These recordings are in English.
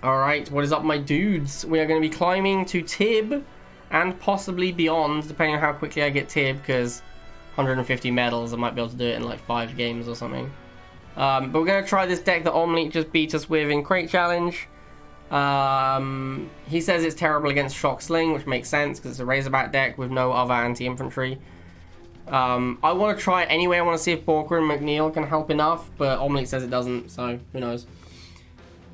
Alright, what is up, my dudes? We are going to be climbing to Tib and possibly beyond, depending on how quickly I get Tib, because 150 medals, I might be able to do it in like 5 games or something. But we're going to try this deck that Omni just beat us with in Crate Challenge. He says it's terrible against Shock Sling, which makes sense because it's a Razorback deck with no other anti-infantry. I want to try it anyway. I want to see if Borca and McNeil can help enough, but Omni says it doesn't, so who knows.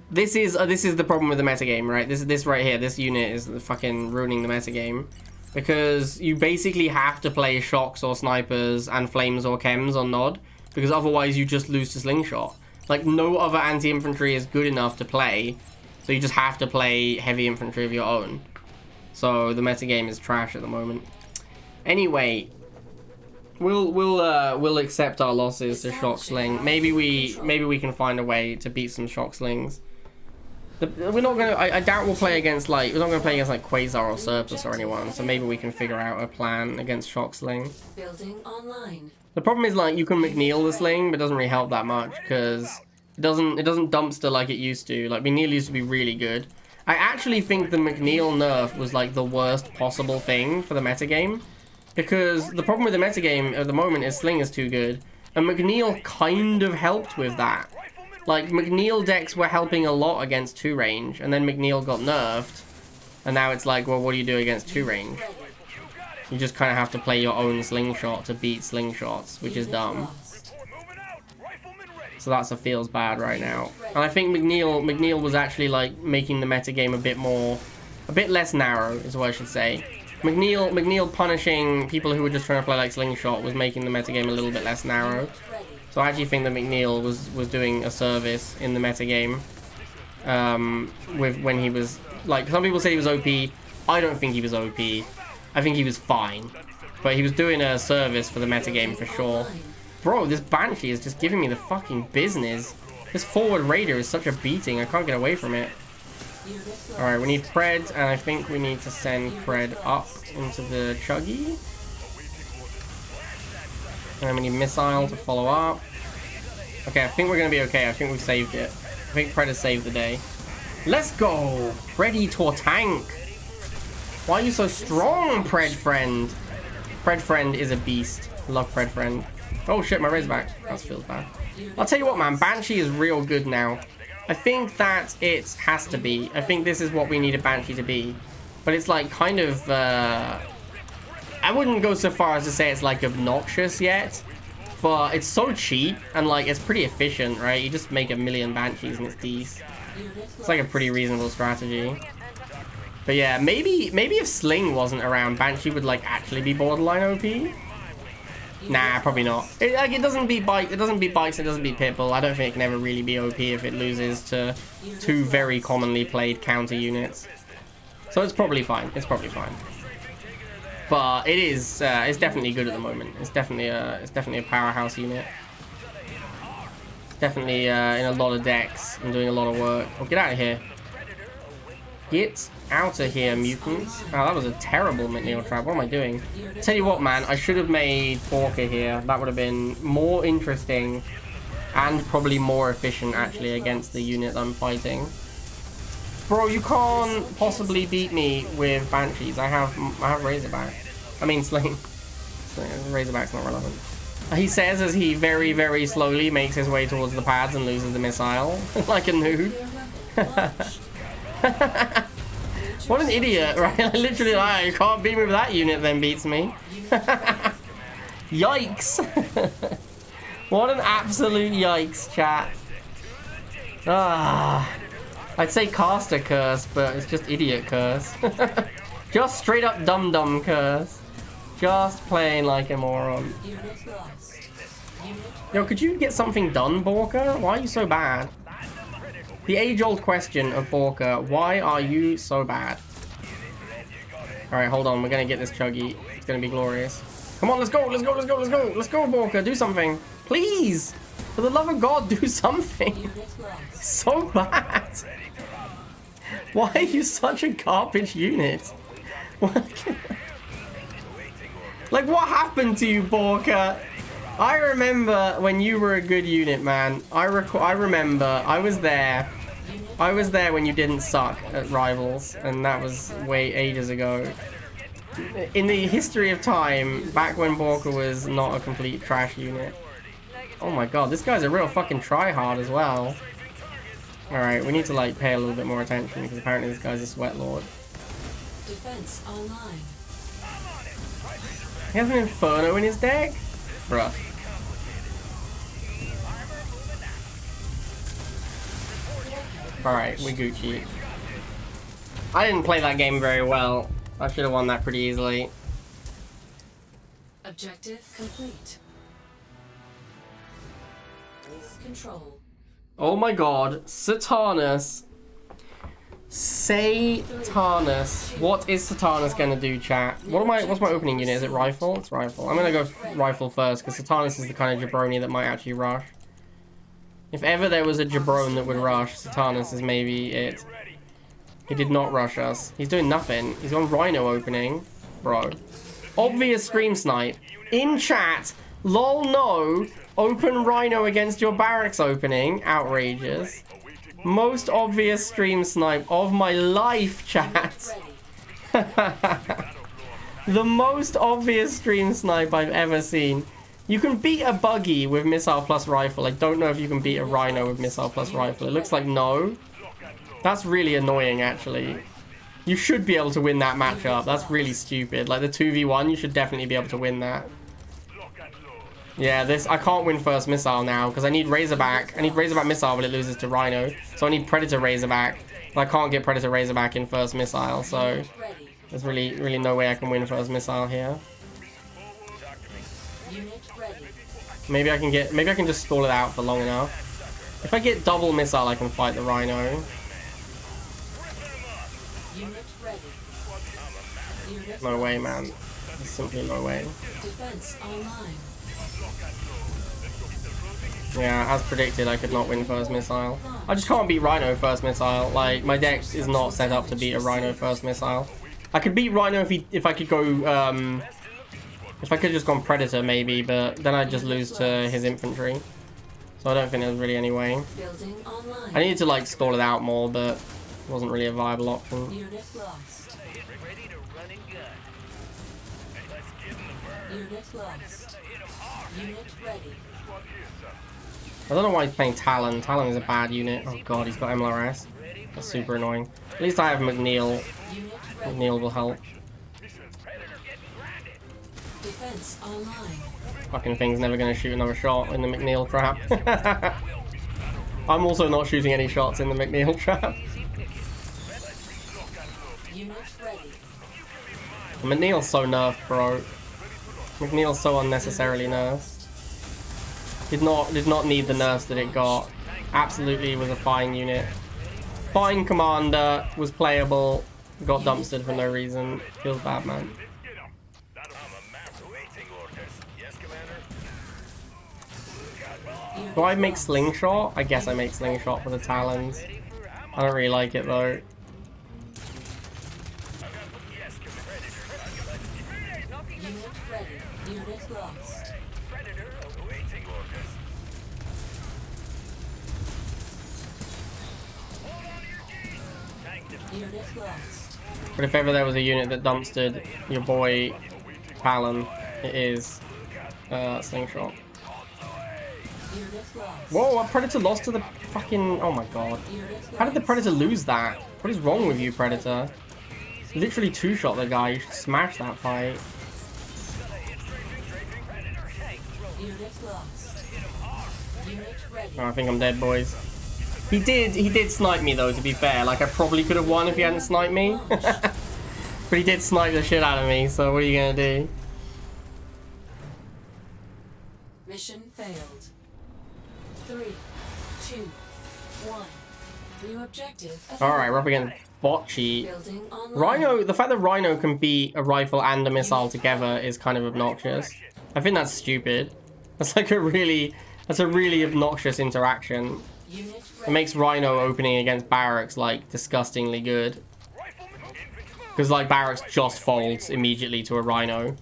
This is the problem with the metagame, right? This right here, this unit is fucking ruining the metagame. Because you basically have to play Shocks or Snipers and Flames or Chems or Nod, because otherwise you just lose to Slingshot. Like, no other anti-infantry is good enough to play, so you just have to play heavy infantry of your own. So the metagame is trash at the moment. Anyway, we'll accept our losses to Shock Sling. Maybe we can find a way to beat some Shock Slings. We're not gonna. I doubt we'll play against like. We're not gonna play against like Quasar or Surplus or anyone. So maybe we can figure out a plan against Shock Sling. Building online. The problem is like you can McNeil the Sling, but it doesn't really help that much because it doesn't dumpster like it used to. Like McNeil used to be really good. I actually think the McNeil nerf was like the worst possible thing for the metagame, because the problem with the metagame at the moment is Sling is too good, and McNeil kind of helped with that. Like, McNeil decks were helping a lot against 2 range, and then McNeil got nerfed, and now it's like, well, what do you do against 2 range? You just kind of have to play your own Slingshot to beat Slingshots, which is dumb. So that's a feels bad right now. And I think McNeil was actually, like, making the metagame a bit less narrow, is what I should say. McNeil punishing people who were just trying to play, like, Slingshot was making the metagame a little bit less narrow. So I actually think that McNeil was doing a service in the metagame with when he was, like, some people say he was OP. I don't think he was OP. I think he was fine. But he was doing a service for the metagame for sure. Bro, this Banshee is just giving me the fucking business. This forward Raider is such a beating. I can't get away from it. Alright, we need Pred, and I think we need to send Pred up into the Chuggy. And then we need Missile to follow up. Okay, I think we're going to be okay. I think we've saved it. I think Pred has saved the day. Let's go! Ready to tank! Why are you so strong, Pred Friend? Pred Friend is a beast. Love Pred Friend. Oh shit, my Razorback. That feels bad. I'll tell you what, man. Banshee is real good now. I think that it has to be. I think this is what we need a Banshee to be. But it's like kind of... I wouldn't go so far as to say it's like obnoxious yet, but it's so cheap and like it's pretty efficient, right? You just make 1,000,000 Banshees and it's decent. It's like a pretty reasonable strategy. But yeah, maybe if Sling wasn't around, Banshee would like actually be borderline OP. Nah, probably not. It doesn't beat Bikes, it doesn't beat Bikes, it doesn't beat Pitbull. I don't think it can ever really be OP if it loses to 2 very commonly played counter units. So it's probably fine. It's probably fine. But it is, it's definitely good at the moment. It's definitely a powerhouse unit. Definitely in a lot of decks and doing a lot of work. Oh, get out of here! Get out of here, mutants! Oh, that was a terrible McNeil trap. What am I doing? Tell you what, man, I should have made Borca here. That would have been more interesting and probably more efficient actually against the unit I'm fighting. Bro, you can't possibly beat me with Banshees. I have Razorback. I mean Sling. Razorback's not relevant. He says as he very, very slowly makes his way towards the pads and loses the missile. Like a noob. What an idiot, right? Literally, like, you can't beat me with that unit, then beats me. Yikes. What an absolute yikes, chat. Ah. I'd say caster curse, but it's just idiot curse. Just straight up dum-dum curse. Just playing like a moron. Yo, could you get something done, Borca? Why are you so bad? The age-old question of Borca, why are you so bad? Alright, hold on, we're gonna get this Chuggy. It's gonna be glorious. Come on, let's go, let's go, let's go, let's go! Let's go, Borca, do something! Please! For the love of God, do something! So bad! Why are you such a garbage unit? Like, what happened to you, Borca? I remember when you were a good unit, man. I remember I was there I was there when you didn't suck at Rivals, and that was way ages ago. In the history of time, back when Borca was not a complete trash unit. Oh my god, this guy's a real fucking tryhard as well. Alright, we need to like pay a little bit more attention because apparently this guy's a sweat lord. Defense online. He has an Inferno in his deck? Bruh. Alright, we Gucci. I didn't play that game very well. I should have won that pretty easily. Objective complete. Control. Oh my god, Satanus. Satanus. What is Satanus gonna do, chat? What's my opening unit? Is it rifle? It's rifle. I'm gonna go rifle first, because Satanus is the kind of jabroni that might actually rush. If ever there was a jabron that would rush, Satanus is maybe it. He did not rush us. He's doing nothing. He's on Rhino opening. Bro. Obvious stream snipe. In chat. Lol no. Open Rhino against your barracks opening. Outrageous. Most obvious stream snipe of my life, chat. The most obvious stream snipe I've ever seen. You can beat a buggy with missile plus rifle. I don't know if you can beat a Rhino with missile plus rifle. It looks like no. That's really annoying, actually. You should be able to win that matchup. That's really stupid. Like the 2v1, you should definitely be able to win that. Yeah, I can't win first missile now because I need Razorback. I need Razorback missile, but it loses to Rhino. So I need Predator Razorback. But I can't get Predator Razorback in first missile, so there's really no way I can win first missile here. Maybe I can just stall it out for long enough. If I get double missile, I can fight the Rhino. No way, man. There's simply no way. Defense online. Yeah, as predicted, I could not win first missile. I just can't beat Rhino first missile. Like, my deck is not set up to beat a Rhino first missile. I could beat Rhino if I could go, if I could just gone Predator maybe, but then I'd just lose to his infantry. So I don't think there's really any way. I needed to like stall it out more, but it wasn't really a viable option. Unit lost. Unit lost. Unit ready. I don't know why he's playing Talon. Talon is a bad unit. Oh god, he's got MLRS. That's super annoying. At least I have McNeil. McNeil will help. Defense online. Fucking thing's never going to shoot another shot in the McNeil trap. I'm also not shooting any shots in the McNeil trap. Unit ready. McNeil's so nerfed, bro. McNeil's so unnecessarily nerfed. Did not need the nerfs that it got. Absolutely was a fine unit. Fine commander, was playable, got dumpstered for no reason. Feels bad, man. Do I make slingshot? I guess I make slingshot for the Talons. I don't really like it though. Unit ready. Unit lost. Unit lost. But if ever there was a unit that dumpstered your boy Talon, it is slingshot. Whoa, a Predator lost to the fucking... Oh my god. How did the Predator lose that? What is wrong with you, Predator? Literally two-shot the guy. You should smash that fight. Oh, I think I'm dead, boys. He did snipe me though, to be fair. Like, I probably could have won if he hadn't sniped me. But he did snipe the shit out of me, so what are you gonna do? Mission failed. 3, 2, 1. New objective. Alright, we're up against Bocce. Rhino, the fact that Rhino can beat a rifle and a missile together is kind of obnoxious. I think that's stupid. That's like that's a really obnoxious interaction. It makes Rhino opening against barracks like disgustingly good. Because like barracks just folds immediately to a Rhino,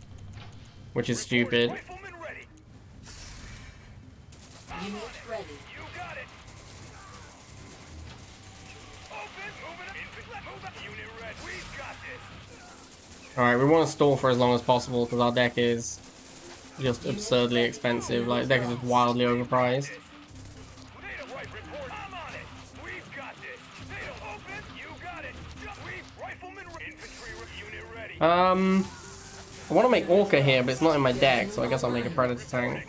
which is stupid. Unit ready. Alright, we want to stall for as long as possible because our deck is just absurdly expensive. Like, the deck is just wildly overpriced. I want to make Orca here, but it's not in my deck, so I guess I'll make a Predator tank.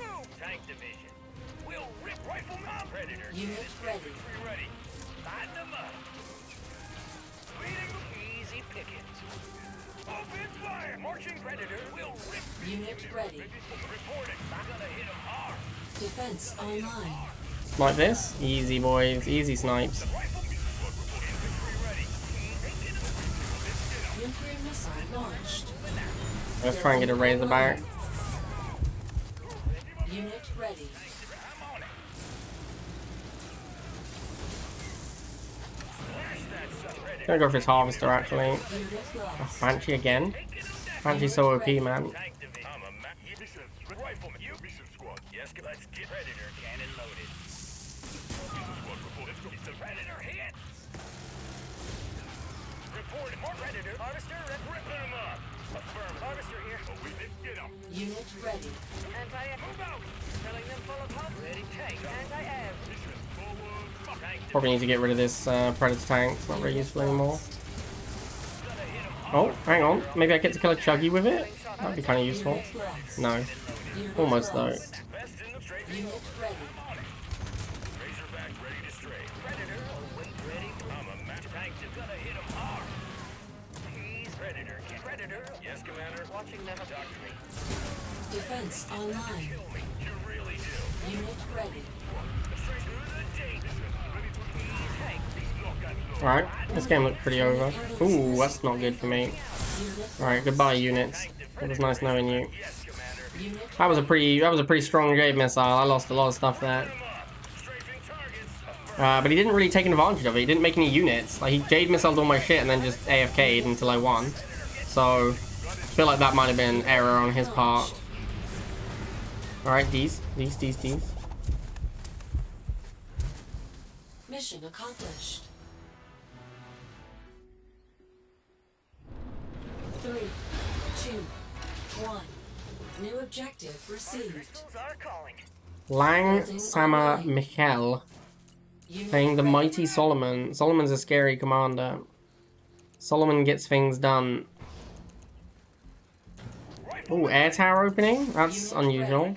Unit ready. Defense online. Like this? Easy, boys. Easy snipes. Nuclear missile launched. Let's try and get a Razorback. Unit ready. Gonna go for his Harvester, actually. Unit Oh, lost. Banshee again? Banshee's so OP, man. Unit ready. Probably need to get rid of this Predator tank. It's not very useful anymore. Oh, hang on. Maybe I get to kill a Chuggy with it? That'd be kind of useful. Unit lost. No. Unit Almost, though. lost. Unit ready. Defense online. Unit ready. Alright, this game looked pretty over. Ooh, that's not good for me. Unit Alright, goodbye, units. It was nice knowing you. unit That was a pretty strong Jade missile. I lost a lot of stuff there. But he didn't really take advantage of it. He didn't make any units. Like, he Jade missiled all my shit and then just AFK'd until I won. So, I feel like that might have been an error on his part. Alright, these. mission accomplished. 3, 2, 1. New objective received. Lang Sama Michel. Unit Playing the ready. mighty Solomon. Solomon's a scary commander. Solomon gets things done. Ooh, air tower opening? That's unusual.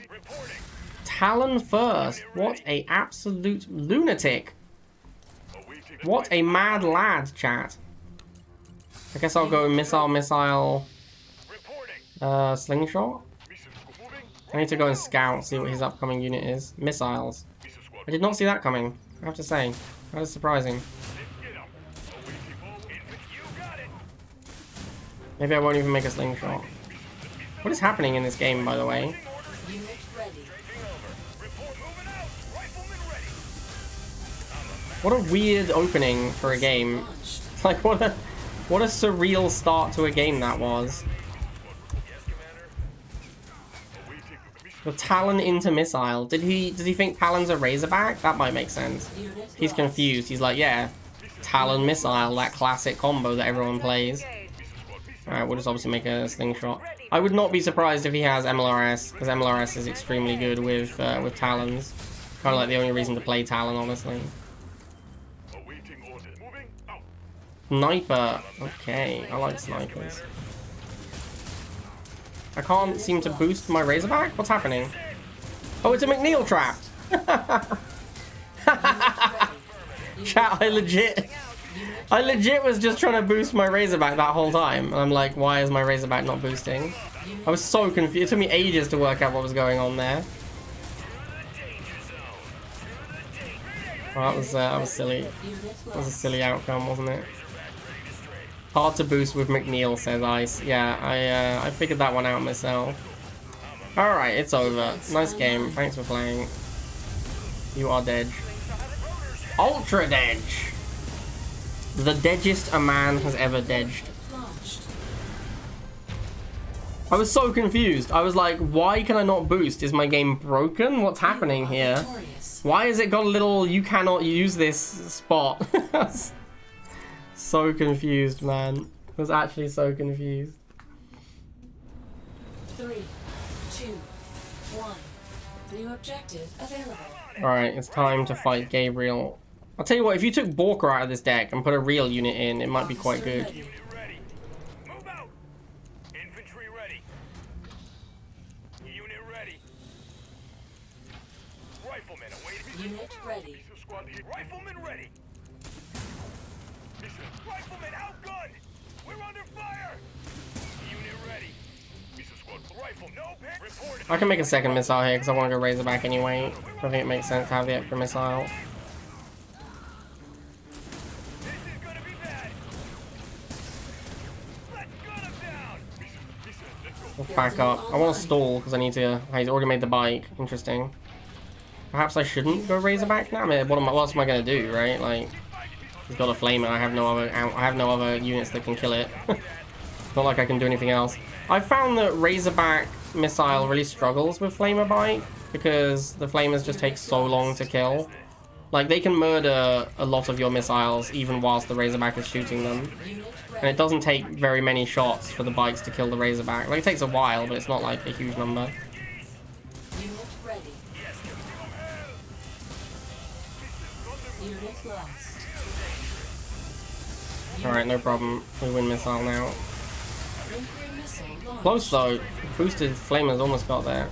Talon first. What a absolute lunatic. What a mad lad, chat. I guess I'll go missile, slingshot. I need to go and scout, see what his upcoming unit is. Missiles. I did not see that coming, I have to say. That is surprising. Maybe I won't even make a slingshot. What is happening in this game, by the way? Unit ready. What a weird opening for a game. Launched. Like, what a surreal start to a game that was. The Talon into missile. Does he think Talon's a Razorback? That might make sense. Unit He's lost. confused. He's like, yeah, Talon missile, that classic combo that everyone plays. Alright, we'll just obviously make a slingshot. I would not be surprised if he has MLRS, because MLRS is extremely good with Talons. Kind of like the only reason to play Talon, honestly. Sniper. Okay, I like snipers. I can't seem to boost my Razorback? What's happening? Oh, it's a McNeil trap! Chat, I legit was just trying to boost my Razorback that whole time. And I'm like, why is my Razorback not boosting? I was so confused. It took me ages to work out what was going on there. Well, that was silly. That was a silly outcome, wasn't it? Hard to boost with McNeil, says Ice. Yeah, I figured that one out myself. Alright, it's over. Nice game. Thanks for playing. You are dead. Ultra Dedge! The deadgest a man has ever dedged. Launched. I was so confused. I was like, why can I not boost? Is my game broken? What's happening here? Victorious. Why has it got a little, you cannot use this spot? so confused, man. I was actually so confused. 3, 2, 1. New objective available. Alright, it's time to fight Gabriel. I'll tell you what, if you took Borca out of this deck and put a real unit in, it might be quite good. Unit ready. Move out. Infantry ready. Unit ready. Riflemen awaiting. Unit ready. Riflemen ready. Riflemen outgunned. We're under fire. Unit ready. Rifle, no pin. Report. I can make a second missile here because I want to go Razorback anyway. I think it makes sense to have the extra missile. This is gonna be bad. Let's gun him down. Let's back up. I want to stall because I need to. He's already made the bike. Interesting. Perhaps I shouldn't go Razorback now. I mean, what else am I gonna do, right? Like, he's got a flamer. I have no other units that can kill it. Not like I can do anything else. I found that Razorback missile really struggles with flamer bike because the flamers just take so long to kill. Like, they can murder a lot of your missiles even whilst the Razorback is shooting them. And it doesn't take very many shots for the bikes to kill the Razorback. Like, it takes a while, but it's not like a huge number. Unit ready. Unit lost. Alright, no problem. We win missile now. Nuclear missile launched. Close though. Boosted flamers almost got there.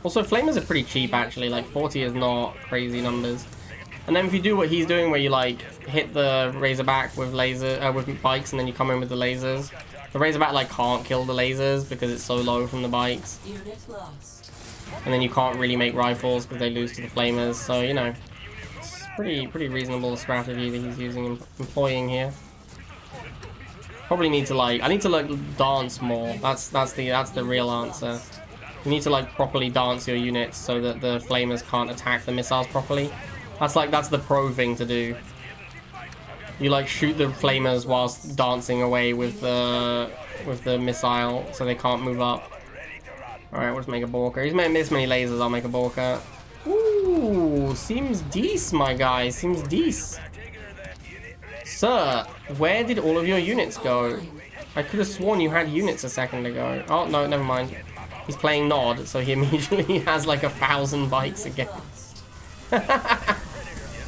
Also, flamers are pretty cheap actually. Like 40 is not crazy numbers. And then if you do what he's doing, where you like hit the Razorback with with bikes, and then you come in with the lasers, the Razorback like can't kill the lasers because it's so low from the bikes. Unit lost. And then you can't really make rifles because they lose to the flamers. So you know, it's pretty reasonable strategy that he's employing here. Probably need to I need to like dance more. That's the real answer. You need to like properly dance your units so that the flamers can't attack the missiles properly. That's the pro thing to do. You like shoot the flamers whilst dancing away with the missile so they can't move up. Alright, let's make a Borca. He's made this many lasers, I'll make a Borca. Ooh, seems decent, my guy. Seems decent. Sir, where did all of your units go? I could have sworn you had units a second ago. Oh, no, never mind. He's playing Nod, so he immediately has like 1,000 bikes again.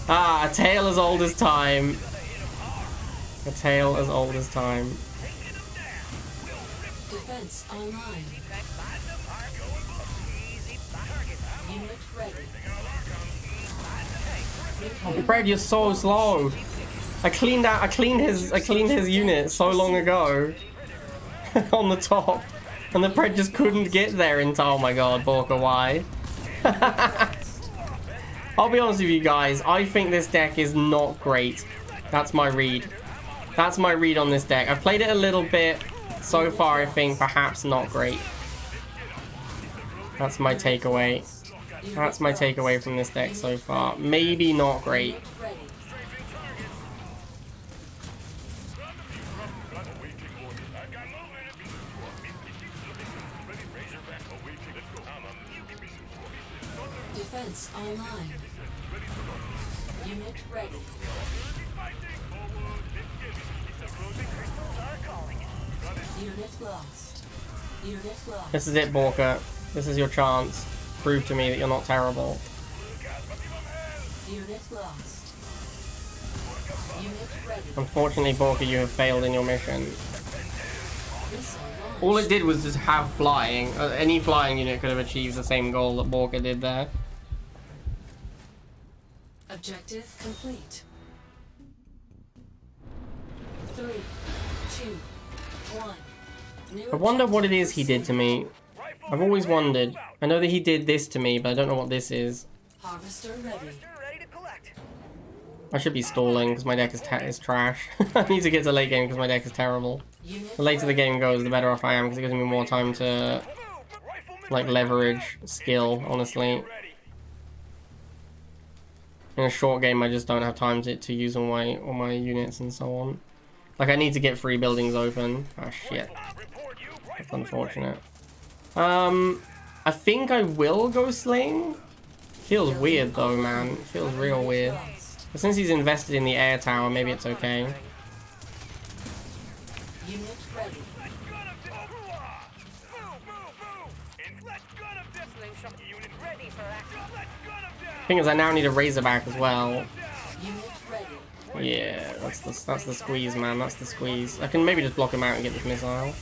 Ah, a tale as old as time. A tale as old as time. Defense online. Unit ready. Oh, Fred, you're so slow. I cleaned his unit so long ago on the top, and the Pred just couldn't get there in time. Oh my god, Borca, why? I'll be honest with you guys, I think this deck is not great. That's my read. That's my read on this deck. I've played it a little bit. So far, I think perhaps not great. That's my takeaway. That's my takeaway from this deck so far. Maybe not great. Ready. Defense online. Unit ready. Unit lost. Unit lost. This is it, Borca. This is your chance. Prove to me that you're not terrible. Unit lost. Unit ready. Unfortunately, Borca, you have failed in your mission. Missile launched. All it did was just have flying. Any flying unit could have achieved the same goal that Borca did there. Objective complete. 3, 2, 1. New I wonder what it objective is he did to me. I've always wondered. I know that he did this to me, but I don't know what this is. Harvester ready. Ready to collect. I should be stalling because my deck is trash. I need to get to late game because my deck is terrible. Unit The later the ready. game goes, the better off I am because it gives me more time to like leverage skill, honestly. In a short game, I just don't have time to use all my units and so on. Like, I need to get 3 buildings open. Oh, shit. That's unfortunate. I think I will go sling. Feels weird, though, man. It feels real weird. Lost. But since he's invested in the air tower, maybe it's okay. Unit ready. Let's gun him down. Move, move, move. And let's gun him down. Slingshot unit ready for action. Let's gun him down. Thing is, I now need a Razorback as well. Unit ready. Yeah, that's the squeeze, man. That's the squeeze. I can maybe just block him out and get this missile.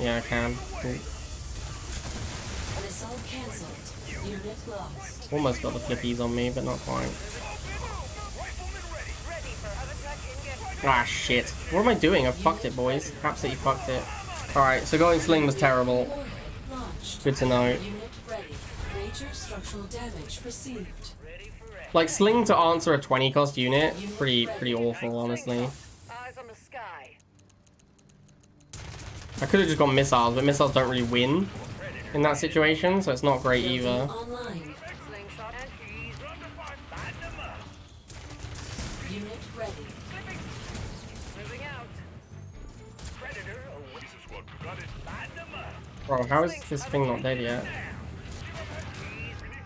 Yeah, I can. Missile cancelled. Unit lost. Almost got the flippies on me, but not quite. Ah, shit. What am I doing? I fucked it, boys. Absolutely fucked it. Alright, so going sling was terrible. Launched. Good to know. Unit ready. Major structural damage received. Like, sling to answer a 20 cost unit, pretty awful, honestly. Eyes on the sky. I could have just gone missiles, but missiles don't really win in that situation, so it's not great Building either. online. Slingshot and cheese. Unit ready. Moving out. Predator. Oh, this is what we got it. Lighten them up. Bro, how is this thing not dead yet?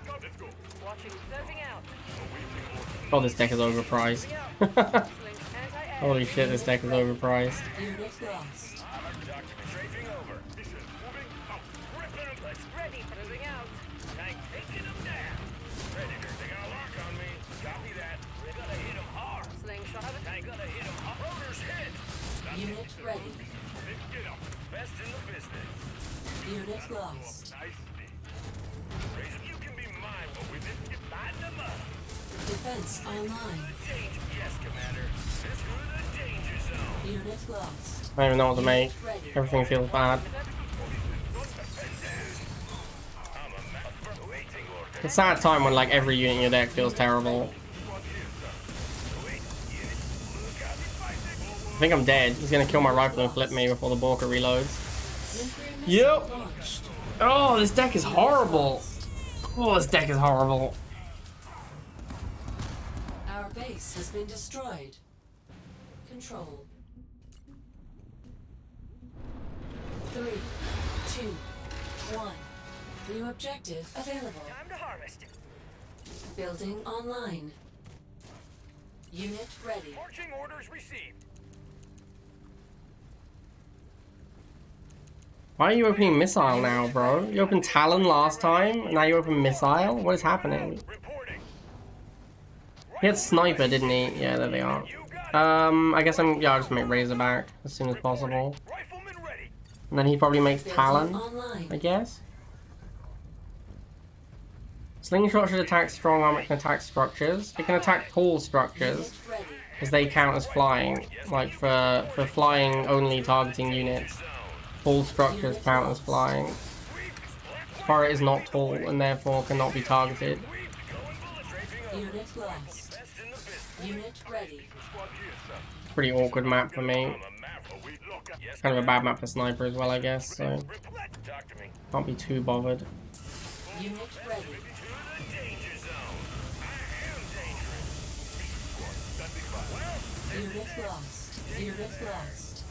Let's go. Watching. Surfing out. Oh, this deck is overpriced. Holy shit, this deck is overpriced. Unit lost. Strafing over. Listen, moving up. Ripping them. Let's Ready for moving out. tank taking them down. Predator, they got a lock on me. Copy that. We're gonna hit them hard. Slingshot. Tank gonna hit them hard. Rotor's hit. Unit ready. Let's get them. Best in the business. Unit lost. Nice. Razor, you can be mine, but we didn't get lighten them up. Defense online. Danger. Yes, Commander. This through the danger zone. Unit lost. I don't even know what to make. Ready. Everything feels bad. It's a sad time when like every unit in your deck feels terrible. I think I'm dead. He's gonna kill my rifle and flip me before the Borca reloads. Nuclear Yep. missile launched. Oh, this deck is horrible. Oh, this deck is horrible. Our base has been destroyed. Control. 3, 2, 1. New objective available. Time to harvest. Building online. Unit ready. Marching orders received. Why are you opening missile now, bro? You opened Talon last time, and now you open missile? What is happening? Reporting. He had sniper, didn't he? Yeah, there they are. I guess I'll just make Razorback as soon as possible. Rifleman ready. And then he probably makes Building Talon, online. I guess. Slingshot should attack strong armor, it can attack structures. It can attack tall structures, Unit ready. because they count as flying. Like for flying only targeting units. Tall structures count as flying. Turret is not tall and therefore cannot be targeted. Unit lost. Unit ready. Pretty awkward map for me. Kind of a bad map for sniper as well, I guess, so Talk to me. can't be too bothered. Unit ready. Unit lost. Unit lost.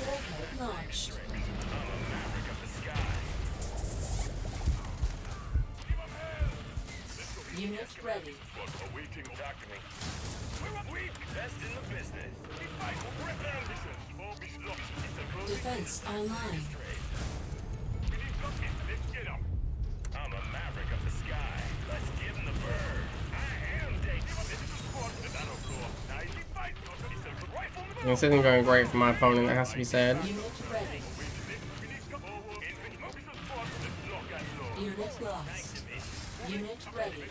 Warhead launched. Unit ready. Awaiting. Talk to me. We're best in the business. We fight. Rip them. Defense online. Let's get 'em. I'm a maverick of the sky. Let's give 'em the bird. I am dangerous. This is a squad that that'll go up. Now you fight. It's a rifleman. This isn't going great for my opponent, it has to be said. Unit ready. Unit lost. Unit ready.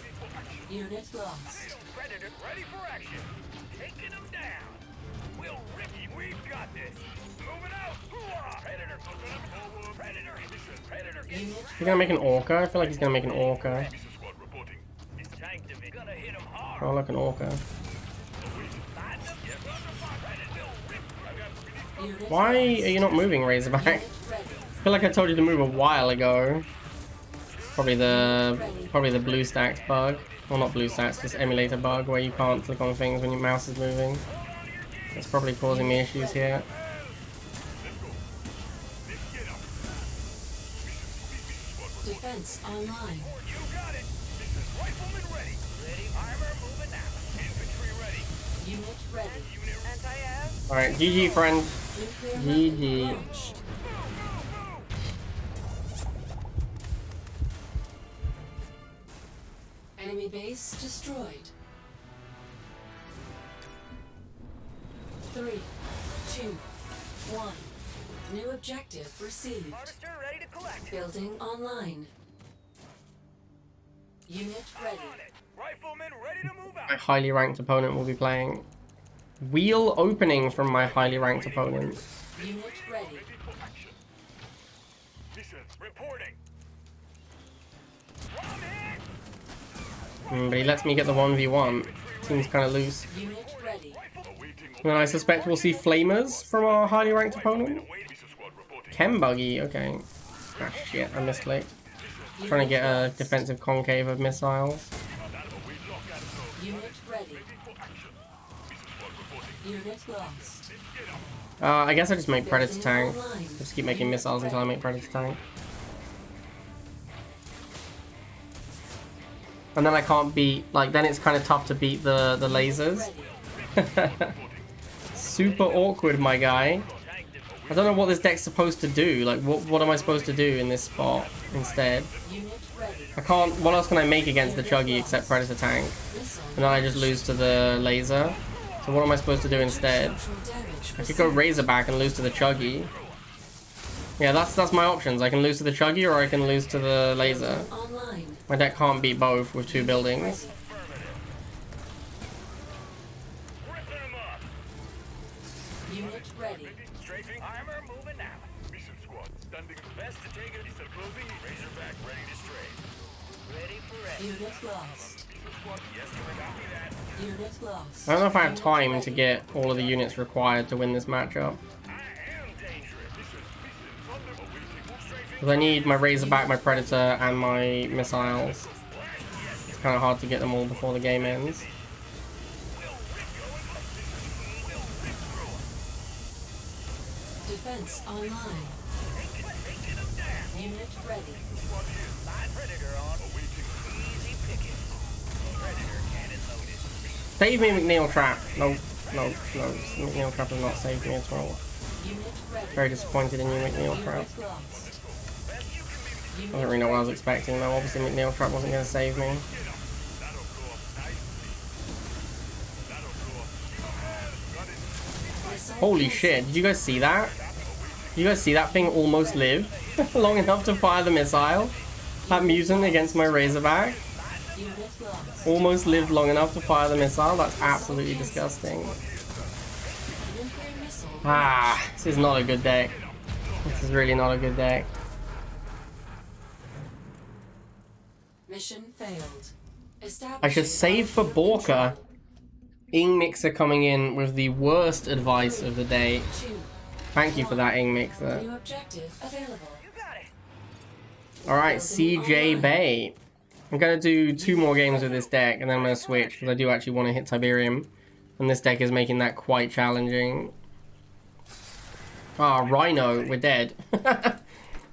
Unit lost. Predator ready for action. Taking them down. We'll rip you. We've got this. Moving out. Hoorah! Predator. Predator. Predator. Unit He's gonna make an Orca? I feel like he's gonna make an Orca. This is squad reporting. It's tank division. Gonna hit him hard. Oh, look, an Orca. Unit Why are you not moving, Razorback? I Unit ready. feel like I told you to move a while ago. Probably the blue stacks bug. Well, not blue stacks, just emulator bug where you can't click on things when your mouse is moving. That's probably causing me issues here. Defense online. You got it. This is rifleman ready. Ready. Armor moving out. Unit ready. Anti-air. Alright, GG, friend. Nuclear GG. weapon launched. Enemy base destroyed. 3, 2, 1. New objective received. Harvester ready to collect. Building online. Unit ready. On it. Riflemen ready to move My out. highly ranked opponent will be playing. Wheel opening from my highly ranked opponent. Unit ready. Ready for action. Listen, reporting. I'm hit. But he lets me get the 1v1. Seems kind of loose. Unit ready. Awaiting And I suspect we'll see flamers from our highly ranked opponent. awaiting squad reporting. Chem buggy, okay. Ah shit, I misclicked. Trying to get a defensive concave of missiles. Unit ready. Unit lost. I guess I just make Predator Building tank. online. Just keep making missiles until I make Predator tank. And then I can't beat, like, then it's kind of tough to beat the lasers. Ready. Super awkward, my guy. I don't know what this deck's supposed to do. Like, what am I supposed to do in this spot instead? Unit ready. I can't, what else can I make against the Chuggy except Predator tank? Missile. And then I just lose to the laser. So what am I supposed to do instead? Structural damage I could go Razorback and lose to the Chuggy. Yeah, that's my options. I can lose to the Chuggy or I can lose to the laser. online. My deck can't beat both with 2 buildings. Ripping them up. Unit ready. Strafing. Armor moving now. Mission squad standing. Best to take it. Missile closing. Razorback ready to strafe. Ready for action. Unit lost. Missile squad. Yes, sir. Copy that. Unit lost. I don't know if I have Unit time ready. to get all of the units required to win this matchup. I am dangerous. Listen, thunder awaiting. Strafing. Because I need my Razorback, my Predator, and my missiles. It's kind of hard to get them all before the game ends. Defense online. Unit ready. Live Predator on. Awaiting. Easy picking. Predator cannon loaded. Save me, McNeil Trap. No. McNeil Trap has not saved me at all. Unit ready. Very disappointed in you, McNeil Trap. Unit lost. I don't really know what I was expecting though. Obviously McNeil Trap wasn't going to save me. Missile Holy shit, did you guys see that? Did you guys see that thing almost live long enough to fire the missile? That mutant against my Razorback Unit lost. almost lived long enough to fire the missile? That's absolutely disgusting. Nuclear missile. Ah, this is not a good deck. This is really not a good deck. Mission failed. I should save for Borca. Ing Mixer coming in with the worst advice of the day. Thank you for that, Ing Mixer. New objective available. You got it. Alright, CJ Bay. I'm going to do 2 more games with this deck, and then I'm going to switch, because I do actually want to hit Tiberium. And this deck is making that quite challenging. Ah, Rhino, we're dead.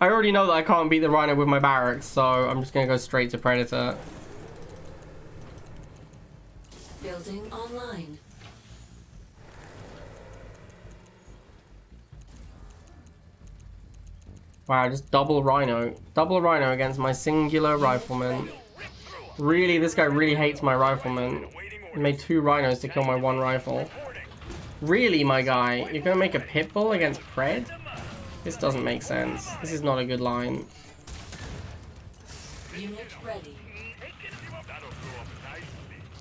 I already know that I can't beat the Rhino with my barracks, so I'm just going to go straight to Predator. Building online. Wow, just double Rhino. Double Rhino against my singular Rifleman. Really, this guy really hates my Rifleman. He made 2 Rhinos to kill my 1 rifle. Really, my guy? You're going to make a Pitbull against Pred? This doesn't make sense. This is not a good line. Unit ready.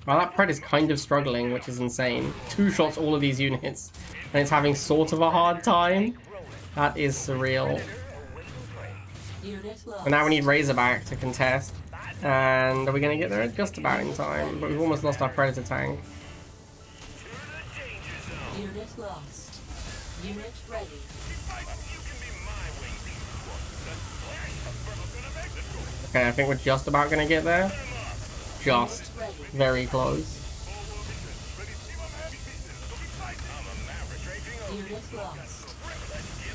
Well, that Pred is kind of struggling, which is insane. 2 shots all of these units, and it's having sort of a hard time. That is surreal. Unit lost. And now we need Razorback to contest. And are we going to get there just about in time? But we've almost lost our Predator tank. Unit lost. Unit ready. Okay, I think we're just about going to get there. Just. Unit ready. Very close. Unit lost.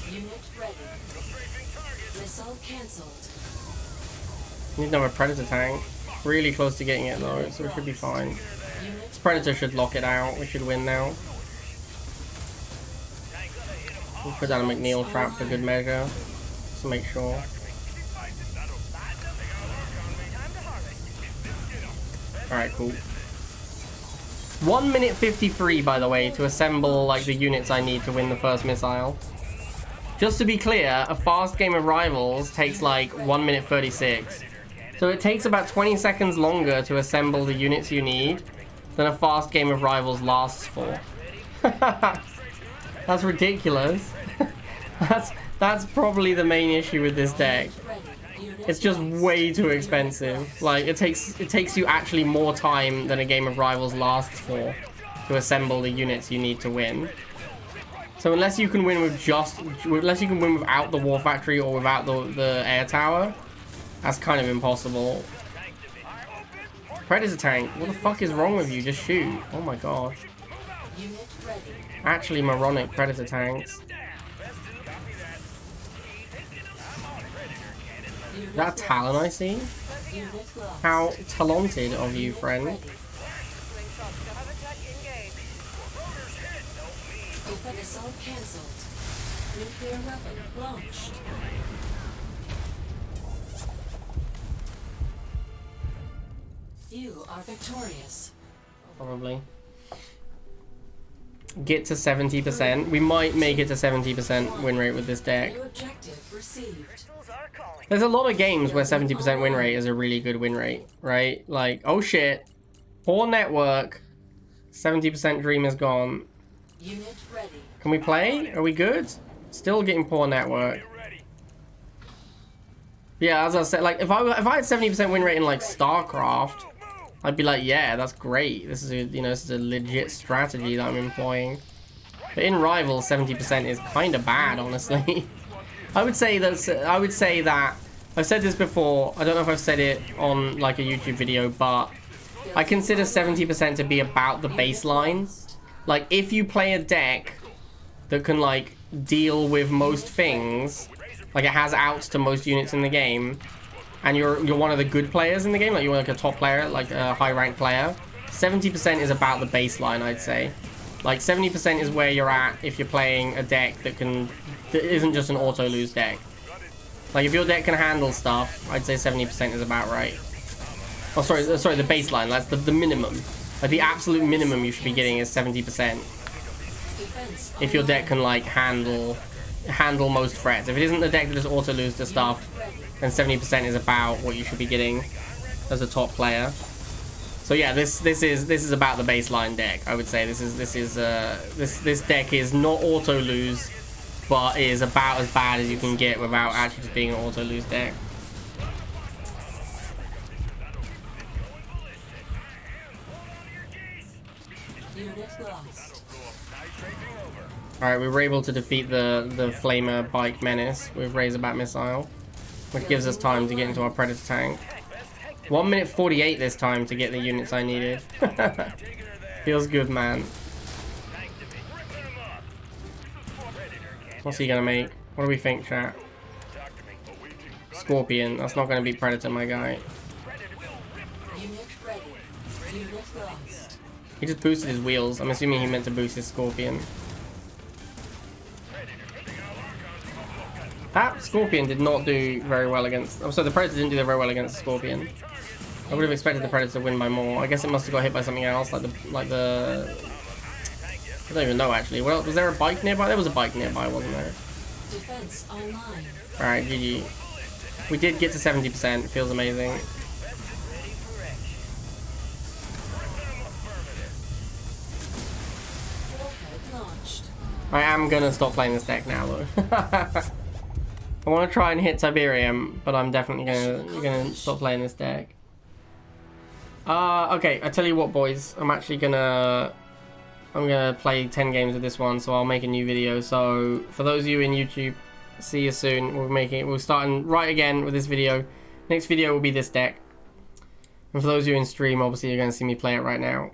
Unit ready. Missile cancelled. Need another Predator tank. Really close to getting it though, so we should be fine. This Predator should lock it out. We should win now. We'll put down a McNeil trap for good measure. Just to make sure. Alright, cool. 1 minute 53, by the way, to assemble like the units I need to win the first missile. Just to be clear, a fast game of Rivals takes like 1 minute 36. So it takes about 20 seconds longer to assemble the units you need than a fast game of Rivals lasts for. That's ridiculous. That's probably the main issue with this deck. It's just way too expensive. Like it takes you actually more time than a game of Rivals lasts for to assemble the units you need to win. So unless you can win with without the War Factory or without the air tower, that's kind of impossible. Predator tank, what the fuck is wrong with you? Just shoot. Oh my gosh. Actually moronic Predator tanks. Is that a Talon I see? How talented of you, friend. Assault cancelled. Nuclear weapon launched. You are victorious. Probably. Get to 70%. We might make it to 70% win rate with this deck. New objective received. There's a lot of games where 70% win rate is a really good win rate, right? Like, oh shit. Poor network. 70% dream is gone. Unit ready. Can we play? Are we good? Still getting poor network. Yeah, as I said, like if I had 70% win rate in like StarCraft, I'd be like, yeah, that's great. This is a, this is a legit strategy that I'm employing. But in Rivals, 70% is kind of bad, honestly. I would say that I've said this before. I don't know if I've said it on like a YouTube video, but I consider 70% to be about the baseline. Like if you play a deck that can like deal with most things, like it has outs to most units in the game, and you're one of the good players in the game, like you're like a top player, like a high ranked player, 70% is about the baseline, I'd say. Like 70% is where you're at if you're playing a deck that isn't just an auto lose deck. Like if your deck can handle stuff, I'd say 70% is about right. Oh sorry, the baseline, that's the minimum. Like the absolute minimum you should be getting is 70%. If your deck can like handle most threats. If it isn't the deck that just auto lose to stuff, then 70% is about what you should be getting as a top player. So yeah, this is about the baseline deck. I would say this deck is not auto lose, but is about as bad as you can get without actually just being an auto lose deck. Alright, we were able to defeat the Flamer Bike Menace with Razorback Missile, which gives us time to get into our Predator tank. 1 minute 48 this time to get the units I needed. Feels good, man. What's he gonna make? What do we think, chat? Scorpion. That's not gonna be Predator, my guy. He just boosted his wheels. I'm assuming he meant to boost his Scorpion. That Scorpion did not do very well against... Oh, so the Predator didn't do very well against the Scorpion. I would have expected the Predator to win by more. I guess it must have got hit by something else, like the... I don't even know, actually. Well, was there a bike nearby? There was a bike nearby, wasn't there? Alright, GG. We did get to 70%. Feels amazing. I am gonna stop playing this deck now, though. I want to try and hit Tiberium, but I'm definitely gonna stop playing this deck. Okay, I tell you what, boys. I'm gonna play 10 games with this one, so I'll make a new video. So for those of you in YouTube, see you soon. We're starting right again with this video. Next video will be this deck. And for those of you in stream, obviously you're gonna see me play it right now.